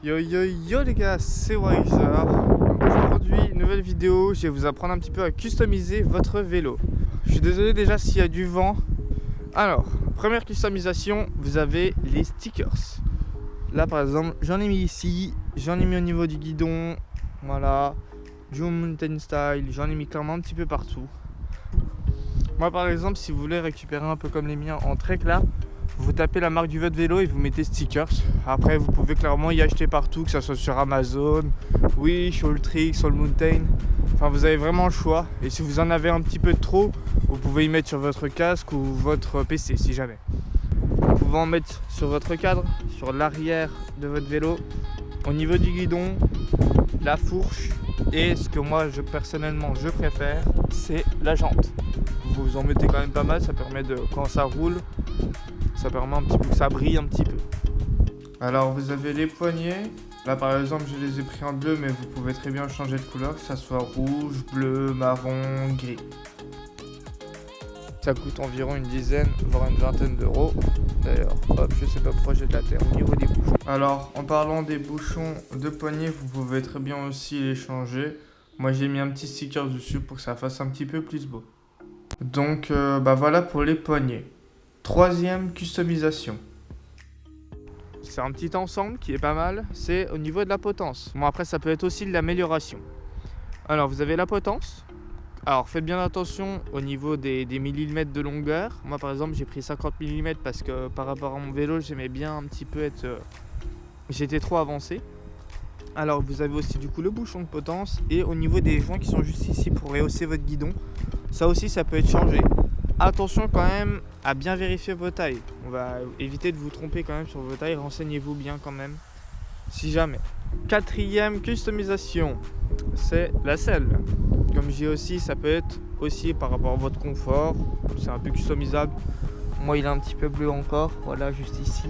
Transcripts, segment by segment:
Yo yo yo les gars, c'est Wiser. Aujourd'hui, nouvelle vidéo, je vais vous apprendre un petit peu à customiser votre vélo. Je suis désolé déjà s'il y a du vent. Alors, première customisation, vous avez les stickers. Là par exemple, j'en ai mis ici, j'en ai mis au niveau du guidon, voilà, du mountain style, j'en ai mis clairement un petit peu partout. Moi par exemple, si vous voulez récupérer un peu comme les miens en trek là, vous tapez la marque du votre vélo et vous mettez stickers. Après vous pouvez clairement y acheter partout, que ce soit sur Amazon, Wish, Alltrix, All Mountain. Enfin vous avez vraiment le choix. Et si vous en avez un petit peu trop, vous pouvez y mettre sur votre casque ou votre PC si jamais. Vous pouvez en mettre sur votre cadre, sur l'arrière de votre vélo, au niveau du guidon, la fourche. Et ce que moi personnellement je préfère, c'est la jante. Vous en mettez quand même pas mal, ça permet de, quand ça roule, ça permet un petit peu que ça brille un petit peu. Alors vous avez les poignets. Là par exemple je les ai pris en bleu, mais vous pouvez très bien changer de couleur, que ça soit rouge, bleu, marron, gris. Ça coûte environ une dizaine, voire une vingtaine d'euros. D'ailleurs, hop, je sais pas pourquoi j'ai de la terre au niveau des bouchons. Alors en parlant des bouchons de poignets, vous pouvez très bien aussi les changer. Moi j'ai mis un petit sticker dessus pour que ça fasse un petit peu plus beau. Donc voilà pour les poignets. Troisième customisation. C'est un petit ensemble qui est pas mal, c'est au niveau de la potence. Bon après ça peut être aussi de l'amélioration. Alors vous avez la potence. Alors faites bien attention au niveau des millimètres de longueur. Moi par exemple j'ai pris 50 mm parce que par rapport à mon vélo j'aimais bien un petit peu être... j'étais trop avancé. Alors vous avez aussi du coup le bouchon de potence et au niveau des joints qui sont juste ici pour rehausser votre guidon. Ça aussi ça peut être changé. Attention quand même à bien vérifier vos tailles. On va éviter de vous tromper quand même sur vos tailles. Renseignez-vous bien quand même, si jamais. Quatrième customisation, c'est la selle. Comme je dis aussi, ça peut être aussi par rapport à votre confort. C'est un peu customisable. Moi il est un petit peu bleu encore, voilà juste ici.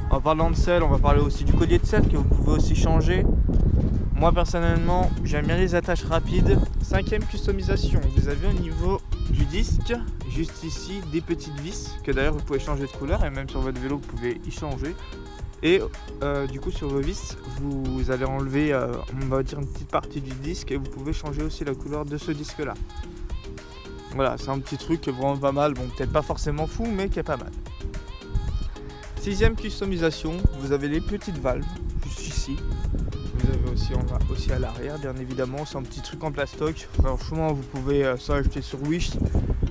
En parlant de selle, on va parler aussi du collier de selle que vous pouvez aussi changer. Moi personnellement, j'aime bien les attaches rapides. Cinquième customisation, vous avez au niveau du disque, juste ici, des petites vis que d'ailleurs vous pouvez changer de couleur et même sur votre vélo vous pouvez y changer. Et du coup sur vos vis, vous allez enlever, on va dire une petite partie du disque et vous pouvez changer aussi la couleur de ce disque là. Voilà, c'est un petit truc qui est vraiment pas mal, bon peut-être pas forcément fou mais qui est pas mal. Sixième customisation, vous avez les petites valves, juste ici. Vous avez aussi, on va aussi à l'arrière, bien évidemment, c'est un petit truc en plastoc. Franchement, vous pouvez ça acheter sur Wish.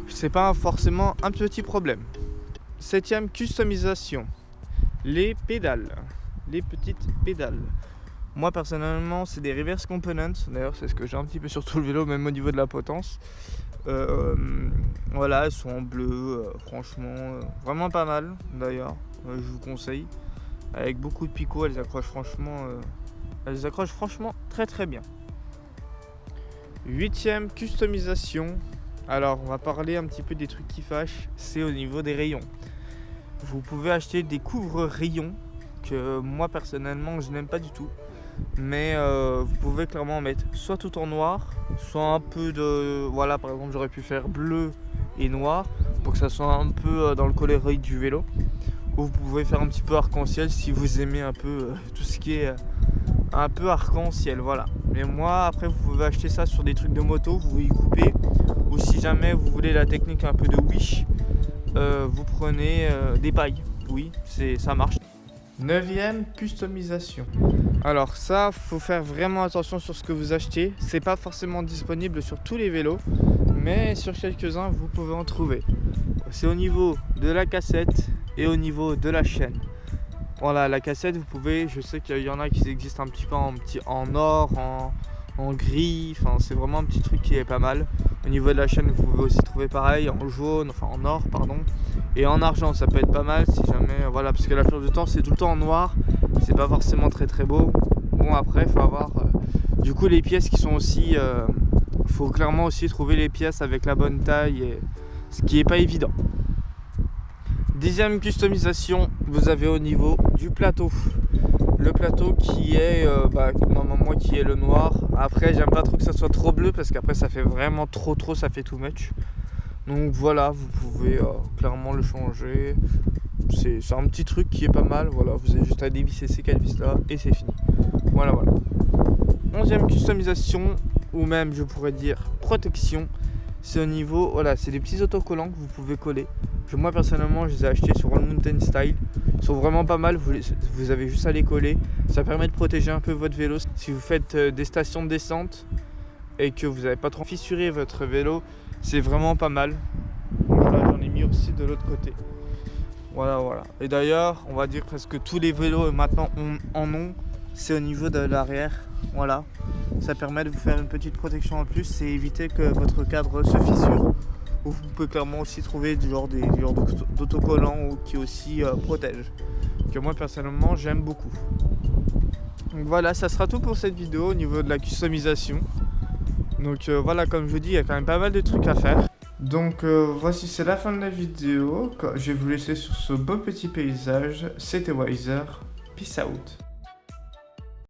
C'est pas forcément un petit problème. Septième customisation, les pédales, les petites pédales. Moi personnellement, c'est des reverse components. D'ailleurs, c'est ce que j'ai un petit peu sur tout le vélo, même au niveau de la potence. Voilà, elles sont en bleu, franchement, vraiment pas mal. D'ailleurs, je vous conseille. Avec beaucoup de picots, elles accrochent franchement très très bien. Huitième customisation. Alors on va parler un petit peu des trucs qui fâchent. C'est au niveau des rayons. Vous pouvez acheter des couvre-rayons que moi personnellement je n'aime pas du tout. Mais vous pouvez clairement en mettre soit tout en noir, soit un peu de... Voilà, par exemple j'aurais pu faire bleu et noir pour que ça soit un peu dans le coloris du vélo. Ou vous pouvez faire un petit peu arc-en-ciel si vous aimez un peu tout ce qui est un peu arc-en-ciel, voilà. Mais moi après vous pouvez acheter ça sur des trucs de moto, vous y coupez. Ou si jamais vous voulez la technique un peu de Wish, vous prenez des pailles. Oui, ça marche. Neuvième customisation. Alors ça, faut faire vraiment attention sur ce que vous achetez. C'est pas forcément disponible sur tous les vélos, mais sur quelques-uns vous pouvez en trouver. C'est au niveau de la cassette et au niveau de la chaîne. Voilà, la cassette, vous pouvez, je sais qu'il y en a qui existent un petit peu en or, en gris, enfin c'est vraiment un petit truc qui est pas mal. Au niveau de la chaîne, vous pouvez aussi trouver pareil en jaune, enfin en or pardon, et en argent, ça peut être pas mal si jamais, voilà, parce que la plupart du temps c'est tout le temps en noir, c'est pas forcément très très beau. Bon après, faut avoir du coup les pièces qui sont aussi, faut clairement aussi trouver les pièces avec la bonne taille, et ce qui est pas évident. Dixième customisation, vous avez au niveau du plateau. Le plateau qui est, moi qui est le noir. Après, j'aime pas trop que ça soit trop bleu parce qu'après ça fait vraiment trop, ça fait too much. Donc voilà, vous pouvez clairement le changer. c'est un petit truc qui est pas mal. Voilà, vous avez juste à dévisser ces 4 vis là et c'est fini. Voilà. 11e customisation, ou même je pourrais dire protection, c'est au niveau, voilà, c'est des petits autocollants que vous pouvez coller. Moi personnellement, je les ai achetés sur All Mountain Style. Ils sont vraiment pas mal, vous avez juste à les coller. Ça permet de protéger un peu votre vélo. Si vous faites des stations de descente et que vous n'avez pas trop fissuré votre vélo, c'est vraiment pas mal. Voilà, j'en ai mis aussi de l'autre côté. Voilà. Et d'ailleurs, on va dire presque tous les vélos maintenant en ont. C'est au niveau de l'arrière. Voilà. Ça permet de vous faire une petite protection en plus et éviter que votre cadre se fissure. Ou vous pouvez clairement aussi trouver du genre d'autocollants qui aussi protègent. Que moi personnellement j'aime beaucoup. Donc voilà, ça sera tout pour cette vidéo au niveau de la customisation. Donc voilà, comme je vous dis, il y a quand même pas mal de trucs à faire. Donc voici, c'est la fin de la vidéo. Je vais vous laisser sur ce beau petit paysage. C'était Wiser. Peace out.